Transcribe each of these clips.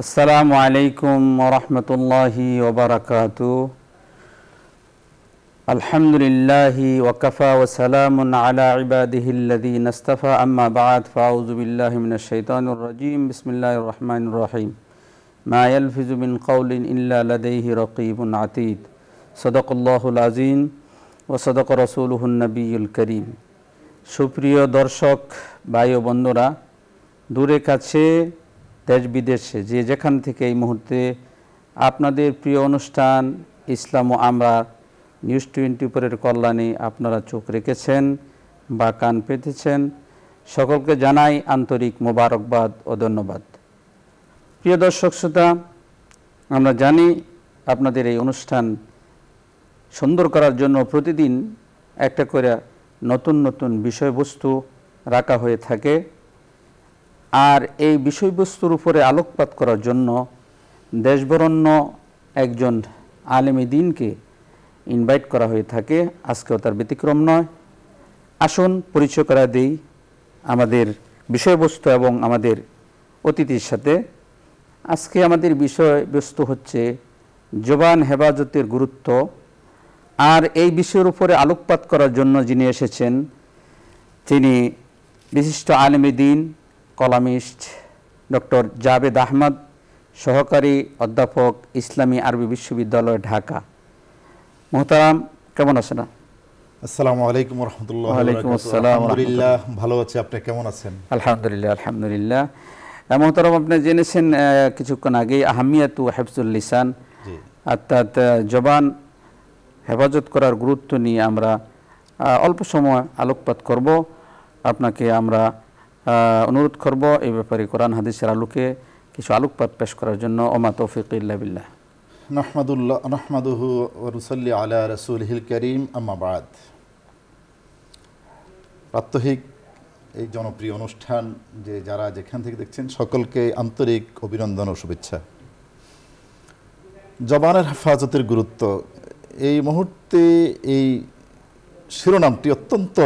আসসালামু আলাইকুম ওয়া রাহমাতুল্লাহি ওয়া বারাকাতুহু। আলহামদুলিল্লাহি ওয়া কাফা ওয়া সালামুন আলা ইবাদিহিল্লাযীনা ইসতাফা, আম্মা বা'দ, ফাআউযু বিল্লাহি মিনাশ শাইতানির রাজীম। বিসমিল্লাহির রহমানির রহিম। মা ইয়ালফিযু মিন কাওলিন ইল্লা লাদাইহি রাকীবুন আতীদ। সাদাকাল্লাহুল আযীম ওয়া সাদাকা রাসূলুহুন নবিয়্যুল কারীম। সুপ্রিয় দর্শক ভাই ও বন্ধুরা, দূরে কাছে দেশ বিদেশে যে যেখান থেকে এই মুহূর্তে আপনাদের প্রিয় অনুষ্ঠান ইসলাম ও আমরা নিউজ 24 কল্যাণে আপনারা চোখ রেখেছেন বা কান পেতেছেন, সকলকে জানাই আন্তরিক মোবারকবাদ ও ধন্যবাদ। প্রিয় দর্শক শ্রোতা, আমরা জানি আপনাদের এই অনুষ্ঠান সুন্দর করার জন্য প্রতিদিন একটা করে নতুন নতুন বিষয়বস্তু রাখা হয়ে থাকে। আর এই বিষয়বস্তুর উপরে আলোকপাত করার জন্য দেশবরণ্য একজন আলেমে দ্বীনকে ইনভাইট করা হয়ে থাকে। আজকেও তার ব্যতিক্রম নয়। আসুন পরিচয় করা দেই আমাদের বিষয়বস্তু এবং আমাদের অতিথির সাথে। আজকে আমাদের বিষয়বস্তু হচ্ছে জবান হেফাজতের গুরুত্ব। আর এই বিষয়ের উপরে আলোকপাত করার জন্য যিনি এসেছেন তিনি বিশিষ্ট আলেমে দ্বীন, কলামিস্ট ডক্টর জাভেদ আহমদ, সহকারী অধ্যাপক, ইসলামী আরবি বিশ্ববিদ্যালয়, ঢাকা। মোহতারাম, কেমন আছেন? আসসালামু আলাইকুম ওয়া রাহমাতুল্লাহি ওয়া ওয়ালাইকুম বারাকাতুহু। আসসালাম। আলহামদুলিল্লাহ, ভালো আছি। আপনি কেমন আছেন? আলহামদুলিল্লাহ আলহামদুলিল্লাহ। মোহতারাম, আপনি জেনেছেন কিছুক্ষণ আগেই আহমিয়াতু হিফজুল লিসান, অর্থাৎ জবান হেফাজত করার গুরুত্ব নিয়ে আমরা অল্প সময় আলোকপাত করব। আপনাকে আমরা অনুরোধ করব এই ব্যাপারে কোরআন হাদিসের আলোকে কিছু আলোকপাত পেশ করার জন্য। ওমা তৌফিক ইল্লা বিল্লাহ। নাহমাদুহু ওয়া নুসাল্লি আলা রাসূলিহিল কারীম, আম্মা বা'দ। প্রাত্যহিক এই জনপ্রিয় অনুষ্ঠান যে যারা যেখান থেকে দেখছেন সকলকে আন্তরিক অভিনন্দন ও শুভেচ্ছা। জবানের হেফাজতের গুরুত্ব, এই মুহূর্তে এই শিরোনামটি অত্যন্ত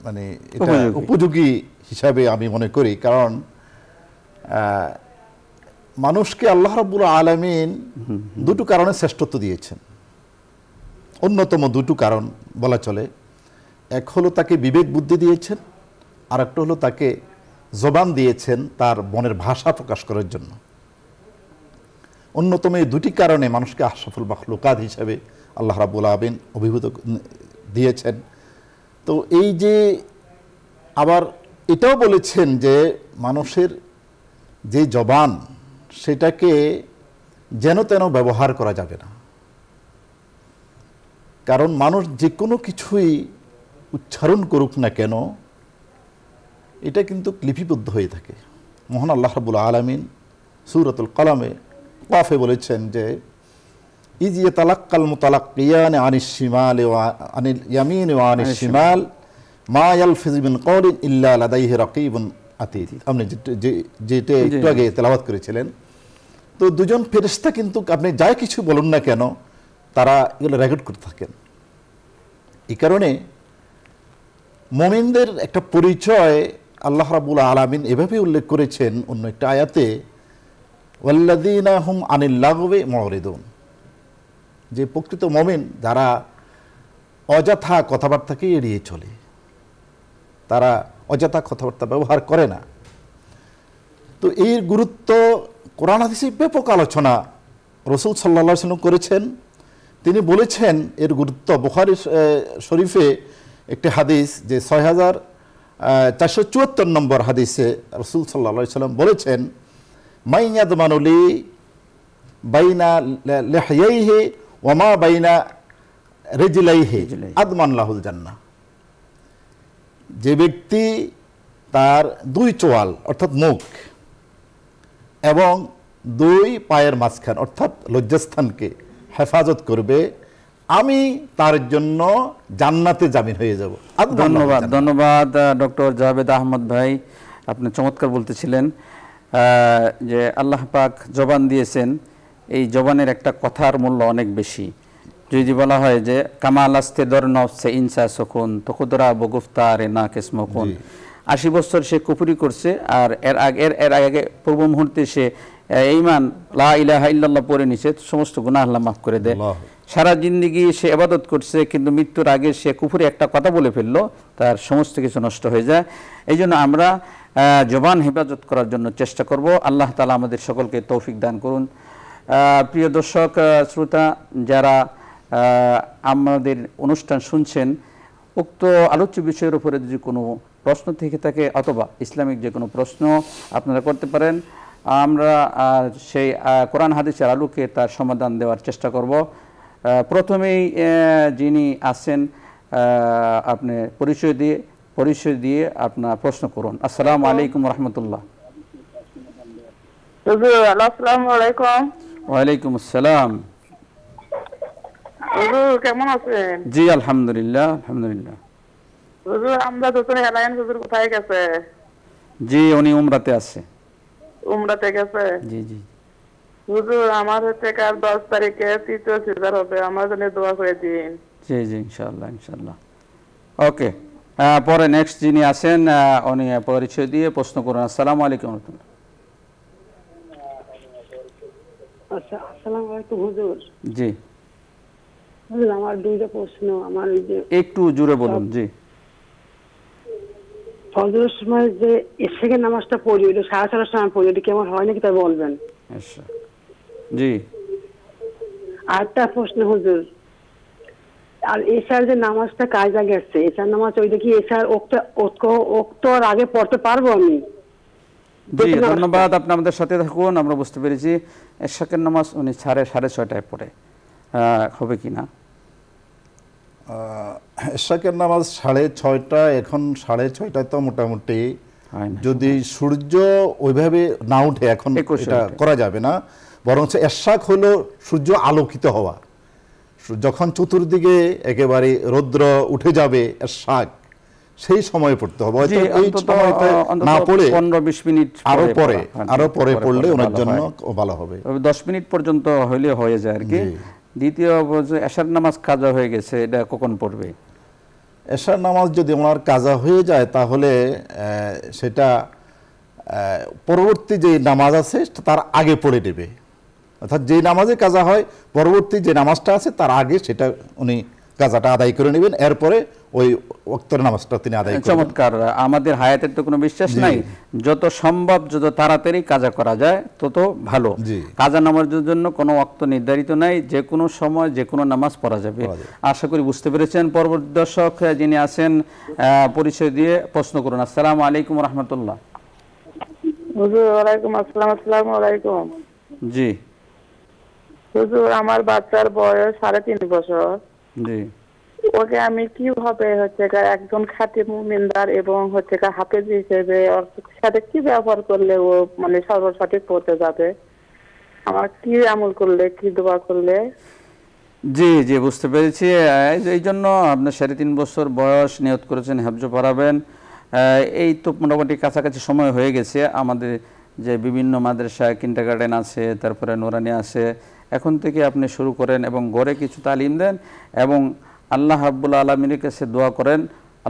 মানে এটা উপযোগী হিসাবে আমি মনে করি। কারণ মানুষকে আল্লাহ রাব্বুল আলামিন দুটো কারণে শ্রেষ্ঠত্ব দিয়েছেন। অন্যতম দুটো কারণ বলা চলে। এক হলো তাকে বিবেক বুদ্ধি দিয়েছেন, আর একটা হলো তাকে জবান দিয়েছেন তার মনের ভাষা প্রকাশ করার জন্য। অন্যতম এই দুটি কারণে মানুষকে আশরাফুল মাখলুকাত হিসাবে আল্লাহ রাব্বুল আলামিন অভিভূত দিয়েছেন। তো এই যে আবার এটাও বলেছেন যে মানুষের যে জবান সেটাকে যেন তেন ব্যবহার করা যাবে না। কারণ মানুষ যে কোনো কিছুই উচ্চারণ করুক না কেন এটা কিন্তু লিপিবদ্ধ হয়ে থাকে। মহান আল্লাহ রাব্বুল আলামিন সূরাতুল কলামে ওয়াফে বলেছেন যে ইয ইয়াতালাক্কাল মুতালাক্কিয়ান আনিশ শিমালি ওয়া আনিল ইয়ামিন ওয়া আনিশ শিমাল মা ইয়ালফিযু মিন কাওলিন ইল্লা লাদাইহি রাকীবুন আতীদ। আপনি যেটা একটু আগে তেলাওয়াত করেছিলেন, তো দুজন ফেরেশতা কিন্তু আপনি যাই কিছু বলুন না কেন তারা এগুলো রেকর্ড করতে থাকেন। এই কারণে মুমিনদের একটা পরিচয় আল্লাহ রাব্বুল আলামিন এভাবে উল্লেখ করেছেন অন্য একটা আয়াতে, ওয়াল্লাযীনা হুম আনিল লাগওয়ি মুরিদুন, যে প্রকৃত মুমিন যারা অযথা কথাবার্তাকে এড়িয়ে চলে, তারা অযথা কথাবার্তা ব্যবহার করে না। তো এর গুরুত্ব কোরআন হাদিসে ব্যাপক আলোচনা রাসূল সাল্লাল্লাহু আলাইহি ওয়াসাল্লাম করেছেন। তিনি বলেছেন এর গুরুত্ব। বুখারী শরীফে একটি হাদিস যে 6474 নম্বর হাদিসে রাসূল সাল্লাল্লাহু আলাইহি ওয়াসাল্লাম বলেছেন, মান ইয়াদমানু লি বাইনা লিহইহি ওয়া মা বাইনা রিজলাইহি আদমান লাহুল জান্নাহ। যে ব্যক্তি তার দুই চোয়াল অর্থাৎ মুখ এবং দুই পায়ের মাঝখান অর্থাৎ লজ্জাস্থানকে হেফাজত করবে, আমি তার জন্য জান্নাতে জামিন হয়ে যাব। ধন্যবাদ, ধন্যবাদ ডক্টর জাভেদ আহমদ ভাই। আপনি চমৎকার বলতেছিলেন যে আল্লাহ পাক জবান দিয়েছেন, এই জবানের একটা কথার মূল্য অনেক বেশি। যদি বলা হয় যে কামাল আস্তে দর নফসে ইনসা সকুন তকুদরা বগুফতারে না কেসমকুন, 80 বছর সে কুফরি করছে আর এর আগে পূর্ব মুহূর্তে সে ঈমান লা ইলাহা ইল্লাল্লাহ পড়ে নিছে, সমস্ত গুনাহ আল্লাহ মাফ করে দেয়। সারা জিন্দেগি সে ইবাদত করছে, কিন্তু মৃত্যুর আগে সে কুফরি একটা কথা বলে ফেললো, তার সমস্ত কিছু নষ্ট হয়ে যায়। এই জন্য আমরা জবান হেফাজত করার জন্য চেষ্টা করব। আল্লাহ তাআলা আমাদের সকলকে তৌফিক দান করুন। প্রিয় দর্শক শ্রোতা, যারা আমাদের অনুষ্ঠান শুনছেন, উক্ত আলোচ্য বিষয়ের উপরে যদি কোনো প্রশ্ন থেকে থাকে অথবা ইসলামিক যে কোনো প্রশ্ন আপনারা করতে পারেন, আমরা সেই কোরআন হাদিসের আলোকে তার সমাধান দেওয়ার চেষ্টা করব। প্রথমেই যিনি আছেন, আপনি পরিচয় দিয়ে আপনার প্রশ্ন করুন। আসসালামু আলাইকুম রহমতুল্লাহ। আসসালামু আলাইকুম। ওয়ালাইকুম আসসালাম। হুজুর কেমন আছেন? জি আলহামদুলিল্লাহ, আলহামদুলিল্লাহ। হুজুর আমরা দুজন এলাইন, হুজুর কোথায় গেছে? জি উনি উমরাতে আছে। উমরাতে গেছে? জি জি। হুজুর আমার কাল 10 তারিখে তৃতীয় সিজদা হবে, আমার জন্য দোয়া করে দিন। জি জি ইনশাআল্লাহ, ইনশাআল্লাহ। ওকে, পরে নেক্সট যিনি আছেন উনি পরিচয় দিয়ে প্রশ্ন করুন। আসসালামু আলাইকুম। আচ্ছা, আসসালামু আলাইকুম হুজুর। জি হুজুর আমার দুইটা প্রশ্ন। আমার ওই যে একটু জোরে বলুন। জি, ফজরের সময় যে এশারের নামাজটা পড়ি, ওইটা 4:30 সময় পড়ি, ওটা কেমন হয় নাকি তা বলবেন। আচ্ছা জি। আরেকটা প্রশ্ন হুজুর, আর এশার যে নামাজটা কাজা গেছে, এশার নামাজ ওইটা কি এশার ওক্তর আগে পড়তে পারবো আমি? জি ধন্যবাদ, আপনি আমাদের সাথে থাকুন। আমরা বুঝতে পেরেছি এশাকের নামাজ উনি 6:30টায় পড়ে, হবে কি না? এশাকের নামাজ 6:30, এখন 6:30 তো মোটামুটি, যদি সূর্য ওইভাবে না উঠে এখন এটা করা যাবে না, বরঞ্চ এশাক হলো সূর্য আলোকিত হওয়া। যখন চতুর্দিকে একেবারে রৌদ্র উঠে যাবে এশাক, সেই সময় পড়তে হবে। হয়তো এই সময়টা না পড়ে 15-20 মিনিট আরো পরে পড়লে ওনার জন্য ভালো হবে। 10 মিনিট পর্যন্ত হইলে হয়ে যায় আর কি। দ্বিতীয় এশার নামাজ কাজা হয়ে গেছে, এটা কখন পড়বে? এশার নামাজ যদি ওনার কাজা হয়ে যায়, তাহলে সেটা পরবর্তী যে নামাজ আছে তার আগে পড়ে দেবে। অর্থাৎ যে নামাজে কাজা হয়, পরবর্তী যে নামাজটা আছে তার আগে সেটা উনি কাজাটা আদায় করে নেবেন, এরপরে ওই ওয়াক্তের নামাজটা তিনি আদায় করবেন। চমৎকার। আমাদের হায়াতের তো কোনো বিশ্বাস নাই, যত সম্ভব যত তাড়াতাড়ি কাজা করা যায় তত ভালো। কাজা নামাজের জন্য কোনো ওয়াক্ত নির্ধারিত নাই, যে কোনো সময় যে কোনো নামাজ পড়া যাবে। আশা করি বুঝতে পেরেছেন। পরবর্তী দর্শক যিনি আছেন, পরিচয় দিয়ে প্রশ্ন করুন। আসসালামু আলাইকুম রহমতুল্লাহ। হুজুর ওয়ালাইকুম আসসালাম। আসসালামু আলাইকুম। জি হুজুর আমার বাচ্চার বয়স 3.5 বছর। জি। ওকে আমি কিভাবে একজন খাঁটি মুমিনদার এবং হাফেজ হিসেবে ওর সাথে কি ব্যবহার করলে ও মানে সর্বসঠিক পড়তে যাবে? আমার কি আমল করলে, কি দোয়া করলে? জি জি বুঝতে পেরেছি। এই জন্য আপনার 3.5 বছর বয়স নিয়ত করেছেন হেফজ পড়াবেন। এই তো মোটামুটি কাছাকাছি সময় হয়ে গেছে। আমাদের যে বিভিন্ন মাদ্রাসা, কিন্ডারগার্টেন আছে, তারপরে নুরানি আছে, এখন থেকে আপনি শুরু করেন এবং ঘরে কিছু তালিম দেন এবং আল্লাহ রাব্বুল আলামিনের কাছে দোয়া করেন,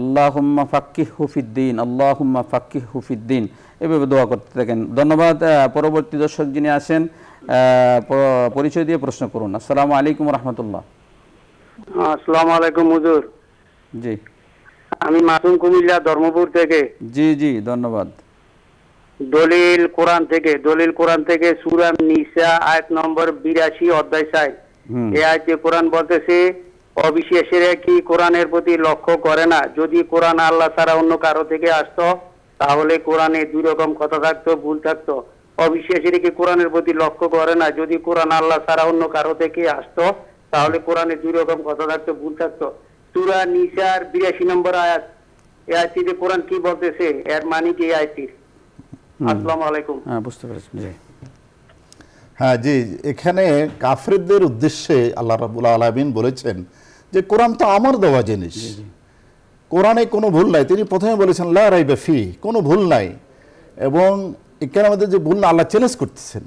আল্লাহুম্মা ফাক্কিহহু ফিদ্দীন, আল্লাহুম্মা ফাক্কিহহু ফিদ্দীন, এভাবে দোয়া করতে থাকেন। ধন্যবাদ। পরবর্তী দর্শক যিনি আছেন, পরিচয় দিয়ে প্রশ্ন করুন। আসসালামু আলাইকুম রহমতুল্লাহ। আসসালামু আলাইকুম হুজুর। জি আমি মাসুম, কুমিল্লা ধর্মপুর থেকে। জি জি ধন্যবাদ। দলিল কোরআন থেকে সূরা নিসা আয়াত নম্বর 82 অধ্যায় 4, এই আয়াতে কোরআন বলতেছে, অবিশ্বাসীরা কি কোরআনের প্রতি লক্ষ্য করে না? যদি কোরআন আল্লাহ ছাড়া অন্য কারো থেকে আসতো, তাহলে কোরআনে দুই রকম কথা থাকতো, ভুল থাকতো। অবিশ্বাসীরা কি কোরআনের প্রতি লক্ষ্য করে না? যদি কোরআন আল্লাহ ছাড়া অন্য কারো থেকে আসতো, তাহলে কোরআনে দুই রকম কথা থাকতো, ভুল থাকতো। সূরা নিসার 82 নম্বর আয়াত, এই আয়াতটিতে কোরআন কি বলতেছে, এর মানে কি আয়াতটি? আসসালামু আলাইকুম। বুঝতে পেরেছি। জি হ্যাঁ জি, এখানে কাফেরদের উদ্দেশ্যে আল্লাহ রাব্বুল আলামিন বলেছেন যে কোরআন তো আমার দেওয়া জিনিস, কোরআনে কোনো ভুল নাই। তিনি প্রথমে বলেছেন লা রাইবা ফি, কোনো ভুল নাই। এবং এখানে আমাদের যে ভুল না, আল্লাহ চ্যালেঞ্জ করতেছেন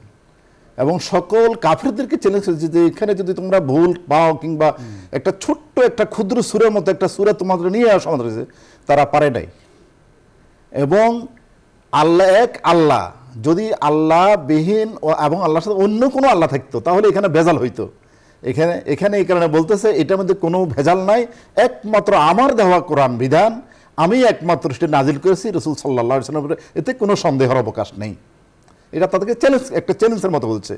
এবং সকল কাফেরদেরকে চ্যালেঞ্জ করছে যে এখানে যদি তোমরা ভুল পাও কিংবা একটা ছোট্ট একটা ক্ষুদ্র সূরার মতো একটা সূরা তোমাদের নিয়ে আসো আমাদের কাছে, তারা পারে নাই। এবং আল্লাহ এক আল্লাহ, যদি আল্লাহ বিহীন এবং আল্লাহর সাথে অন্য কোনো আল্লাহ থাকতো তাহলে এখানে ভেজাল হইতো। এখানে এই কারণে বলতেছে এটার মধ্যে কোনো ভেজাল নাই, একমাত্র আমার দেওয়া কোরআন বিধান, আমি একমাত্র সেটা নাজিল করেছি রাসূল সাল্লাল্লাহু আলাইহি ওয়াসাল্লামের, এতে কোনো সন্দেহের অবকাশ নেই। এটা তাদেরকে একটা চ্যালেঞ্জের মতো বলছে।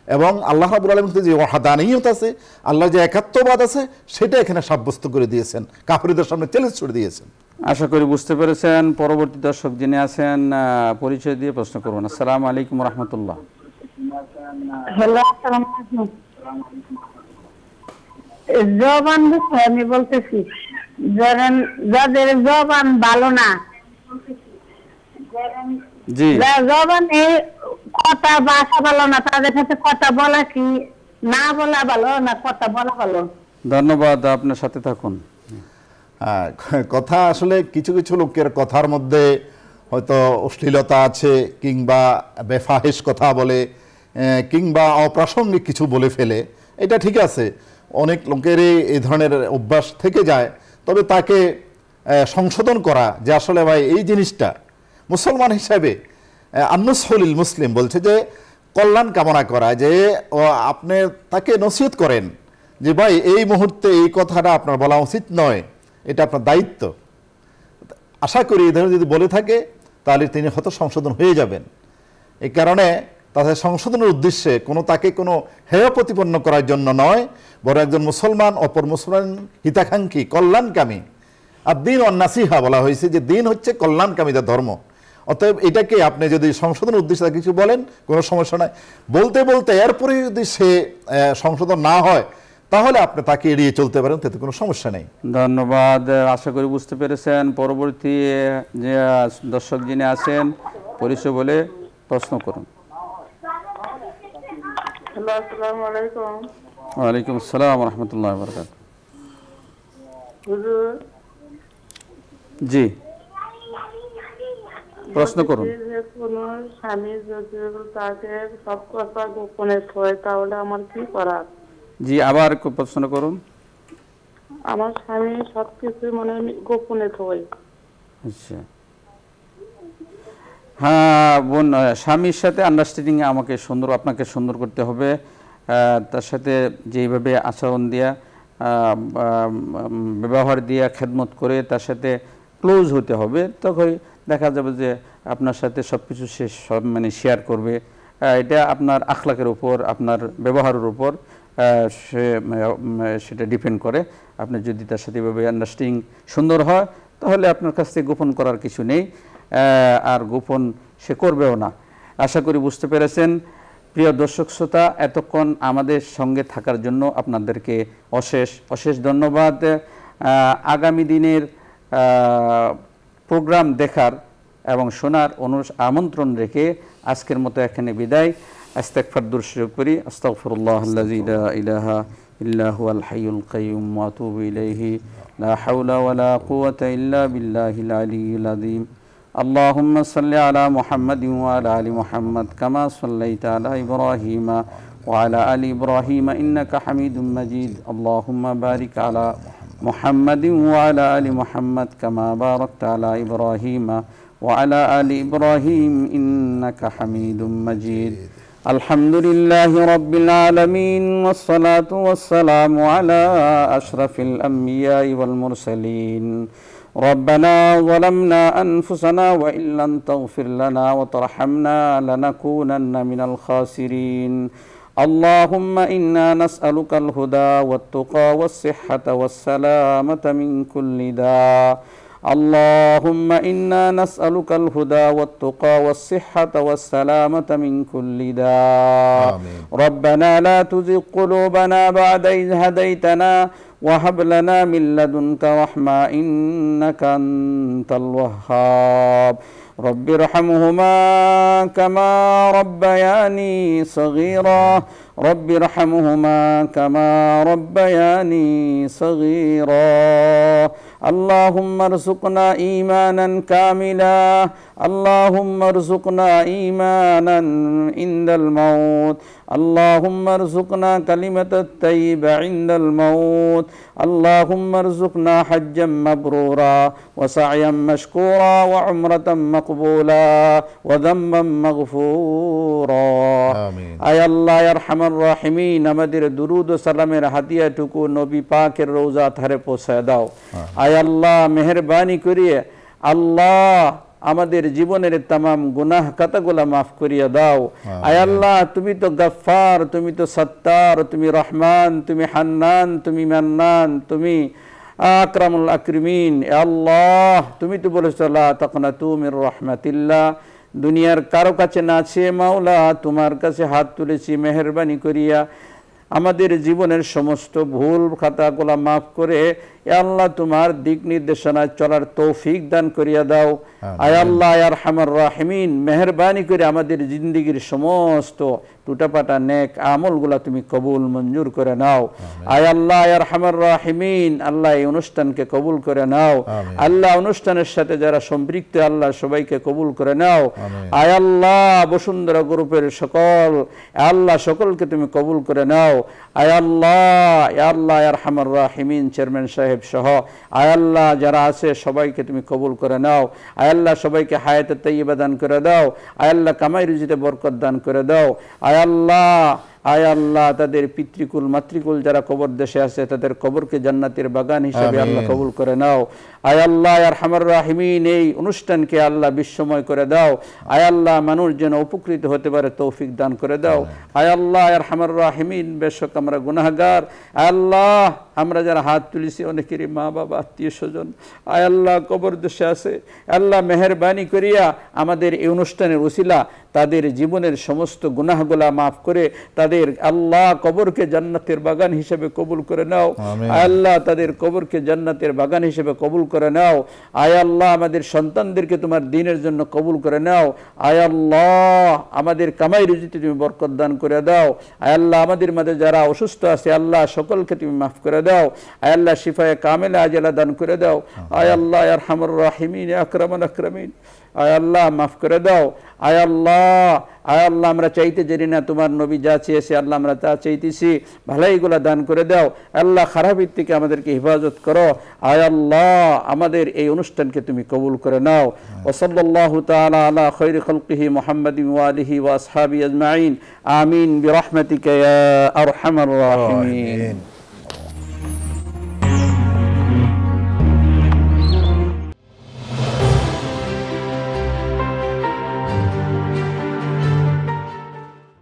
এবং আল্লাহ রাব্বুল আলামিন যে ওয়াহদানিয়ত আছে, আল্লাহ যে একাত্মবাদ আছে, সেটা এখানে সাব্যস্ত করে দিয়েছেন, কাফিরদের সামনে চ্যালেঞ্জ করে দিয়েছেন। আশা করি বুঝতে পেরেছেন। পরবর্তী দর্শক যিনি আছেন পরিচয় দিয়ে প্রশ্ন করুন। আসসালামু আলাইকুম রাহমাতুল্লাহ। হ্যালো, আসসালামু আলাইকুম। জবান বিষয়ে আমি বলতেছি, যাদের জবান ভালো না, জি, জবানে কথা ভাষা ভালো না, তাদের সাথে কথা বলা কি না বলা ভালো না কথা বলা ভালো? ধন্যবাদ, আপনার সাথে থাকুন। কথা আসলে কিছু কিছু লোকের কথার মধ্যে হয়তো অশ্লীলতা আছে, কিংবা বেফাহিশ কথা বলে, কিংবা অপ্রাসঙ্গিক কিছু বলে ফেলে, এটা ঠিক আছে। অনেক লোকেরই এই ধরনের অভ্যাস থেকে যায়। তবে তাকে সংশোধন করা যে আসলে ভাই এই জিনিসটা মুসলমান হিসাবে আন্নুসহুলিল মুসলিম বলছে যে কল্যাণ কামনা করা, যে আপনি তাকে নসিহত করেন যে ভাই এই মুহূর্তে এই কথাটা আপনার বলা উচিত নয়, এটা আপনার দায়িত্ব। আশা করি এই ধরনের যদি বলে থাকে তাহলে তিনি হয়তো সংশোধন হয়ে যাবেন। এই কারণে তাদের সংশোধনের উদ্দেশ্যে তাকে কোনো হেয় প্রতিপন্ন করার জন্য নয়, বরং একজন মুসলমান অপর মুসলমান হিতাকাঙ্ক্ষী কল্যাণকামী। আর দিন অন্নাসিহা বলা হয়েছে যে দিন হচ্ছে কল্যাণকামীদের ধর্ম। অতএব এটাকে আপনি যদি সংশোধনের উদ্দেশ্যে কিছু বলেন কোনো সমস্যা নাই, বলতে বলতে এরপরে যদি সে সংশোধন না হয় তাহলে আপনি তাকে এড়িয়ে চলতে পারেন, তাতে কোনো সমস্যা নেই। ধন্যবাদ, আশা করি বুঝতে পেরেছেন। পরবর্তী যে দর্শক যিনি আছেন পরিচয় বলে প্রশ্ন করুন। হ্যালো, আসসালামু আলাইকুম। ওয়ালাইকুম আসসালাম ওয়া রাহমাতুল্লাহি ওয়া বারাকাতুহু। হুজুর, জি, প্রশ্ন করুন। যে কোনো স্বামী যদি তাকে সব কথা গোপনে থয় তাহলে আমার কি করার? জি, আবার প্রশ্ন করুন। আমার স্বামী সবকিছু মানে গোপনে থয়। আচ্ছা, হ্যাঁ বোন, স্বামীর সাথে আন্ডারস্ট্যান্ডিং আপনাকে সুন্দর করতে হবে। তার সাথে যেইভাবে আচরণ দিয়া, ব্যবহার দিয়া, খেদমত করে তার সাথে ক্লোজ হতে হবে। তখন দেখা যাবে যে আপনার সাথে সব কিছু সে মানে শেয়ার করবে। এটা আপনার আখলাকের উপর, আপনার ব্যবহারের উপর সেটা ডিপেন্ড করে। আপনি যদি তার সাথে এভাবে আন্ডারস্ট্যান্ডিং সুন্দর হয় তাহলে আপনার কাছ থেকে গোপন করার কিছু নেই, আর গোপন সে করবেও না। আশা করি বুঝতে পেরেছেন। প্রিয় দর্শক শ্রোতা, এতক্ষণ আমাদের সঙ্গে থাকার জন্য আপনাদেরকে অশেষ অশেষ ধন্যবাদ। আগামী দিনের প্রোগ্রাম দেখার এবং শোনার আমন্ত্রণ রেখে আজকের মতো এখানে বিদায়। আস্তাগফির দুরুদ করি। আস্তাগফিরুল্লাহাল্লাযী লা ইলাহা ইল্লা হুয়াল হাইয়ুল কাইয়্যুম ওয়া আতুবু ইলাইহি লা হাওলা ওয়ালা কুওয়াতা ইল্লা বিল্লাহিল আলিয়্যিল আযীম। اللهم صل على محمد وعلى آل محمد كما صليت على إبراهيم وعلى آل إبراهيم إنك حميد مجيد. اللهم بارك على محمد وعلى آل محمد كما باركت على إبراهيم وعلى آل إبراهيم إنك حميد مجيد. الحمد لله رب العالمين والصلاة والسلام على أشرف الأنبياء والمرسلين. ربنا ظلمنا أنفسنا وإن لم تغفر لنا وترحمنا لنكونن من الخاسرين. اللهم إنا نسألك الهدى والتقى والصحة والسلامة من كل داء. اللهم إنا نسألك الهدى والتقى والصحة والسلامة من كل داء. ربنا لا تزغ قلوبنا بعد إذ هديتنا وهب لنا من لدنك رحمة إنك أنت الوهاب. رب ارحمهما كما ربياني صغيرا. رب ارحمهما كما ربياني صغيرا اللهم ارزقنا إيمانا كاملا اللهم ارزقنا إيمانا عند الموت اللهم ارزقنا كلمة الطيبة عند الموت اللهم ارزقنا حجا مبرورا وسعيا مشكورا وعمرة مقبولا وذنبا مغفورا آمين আয় আল্লাহ আরহামার রাহিমিন আমাদের দুরুদ ও সালামের হাদিয়াটুকু নবী পাকের রওজা ধারে পৌঁছায় দাও আয় আল্লাহ মেহেরবানি করিয়ে আল্লাহ আমাদের জীবনের तमाम গুনাহ খাতাগুলো maaf করিয়া দাও আয় আল্লাহ তুমি তো গফফার তুমি তো সত্তার তুমি রহমান তুমি হান্নান তুমি মান্নান তুমি আকরামুল আকরামিন এ আল্লাহ তুমি তো বলেছো লা তাকনাতু মির রাহমাতিল্লাহ দুনিয়ার কারো কাছে না চেয়ে মাওলা তোমার কাছে হাত তুলেছি মেহেরবানি করিয়া আমাদের জীবনের সমস্ত ভুল খাতাগুলো maaf করে এ আল্লাহ তোমার দিক নির্দেশনায় চলার তৌফিক দান করিয়া দাও আয় আল্লাহ ইয়া আরহামার রাহিমিন মেহেরবানি করে আমাদের জিন্দেগীর সমস্ত টুটাপাটা নেক আমলগুলো তুমি কবুল মঞ্জুর করে নাও আয় আল্লাহ ইয়া আরহামার রাহিমিন আল্লাহ এই অনুষ্ঠানকে কবুল করে নাও আল্লাহ অনুষ্ঠানের সাথে যারা সম্পৃক্ত আল্লাহ সবাইকে কবুল করে নাও আয় আল্লাহ বসুন্ধরা গ্রুপের সকল আল্লাহ সকলকে তুমি কবুল করে নাও আয় আল্লাহ ইয়া আরহামার রাহিমিন চেয়ারম্যান সাহেব সহ আয় আল্লাহ যারা আছে সবাইকে তুমি কবুল করে নাও আয় আল্লাহ সবাইকে হায়াতে তাইয়্যিবা দান করে দাও আয় আল্লাহ কামাই রুজিতে বরকত দান করে দাও আয় আল্লাহ তাদের পিতৃকুল মাতৃকুল যারা কবর দেশে আছে তাদের কবরকে জান্নাতের বাগান হিসেবে আল্লাহ কবুল করে নাও আয় আল্লাহ ইয়া আরহামার রাহিমিন এই অনুষ্ঠানকে আল্লাহ বিশ্বময় করে দাও আয় আল্লাহ মানুষ যেন উপকৃত হতে পারে তৌফিক দান করে দাও আয় আল্লাহ ইয়া আরহামার রাহিমিন বেশক আমরা গুনাহগার আয় আল্লাহ আমরা যারা হাত তুলেছি অনেকেরই মা বাবা আত্মীয় স্বজন আয় আল্লাহ কবর দেশে আছে আল্লাহ মেহেরবানি করিয়া আমাদের এই অনুষ্ঠানের ওসিলা তাদের জীবনের সমস্ত গুনাহগুলা maaf করে তাদের আল্লাহ কবরকে জান্নাতের বাগান হিসেবে কবুল করে নাও আয় আল্লাহ তাদের কবরকে জান্নাতের বাগান হিসেবে কবুল করে নাও আয় আল্লাহ আমাদের সন্তানদেরকে তোমার দ্বীনের জন্য কবুল করে নাও আয় আল্লাহ আমাদের কামাই রুজিতে তুমি বরকত দান করে দাও আয় আল্লাহ আমাদের মাঝে যারা অসুস্থ আছে আল্লাহ সকলকে তুমি maaf করে দাও আয় আল্লাহ শিফায়ে কামিলা আজলা দান করে দাও আয় আল্লাহ ইয়া আরহামার রাহিমিন ইয়া আকরামুল আকরামিন আয় আল্লাহ maaf করে দাও আয় আল্লাহ আমরা চাইতে জানি না তোমার নবী যা চেয়েছে আল্লাহ আমরা তা চাইতেছি ভালাইগুলা দান করে দাও আল্লাহ খারাপের থেকে আমাদেরকে হেফাজত করো আয় আল্লাহ আমাদের এই অনুষ্ঠানকে তুমি কবুল করে নাও ওয়া সাল্লাল্লাহু তাআলা আলা খায়রি খালকিহি মুহাম্মাদিন ওয়া আলিহি ওয়া আসহাবিহি আজমাইন আমিন বিরহমাতিকা ইয়া আরহামার রাহিমিন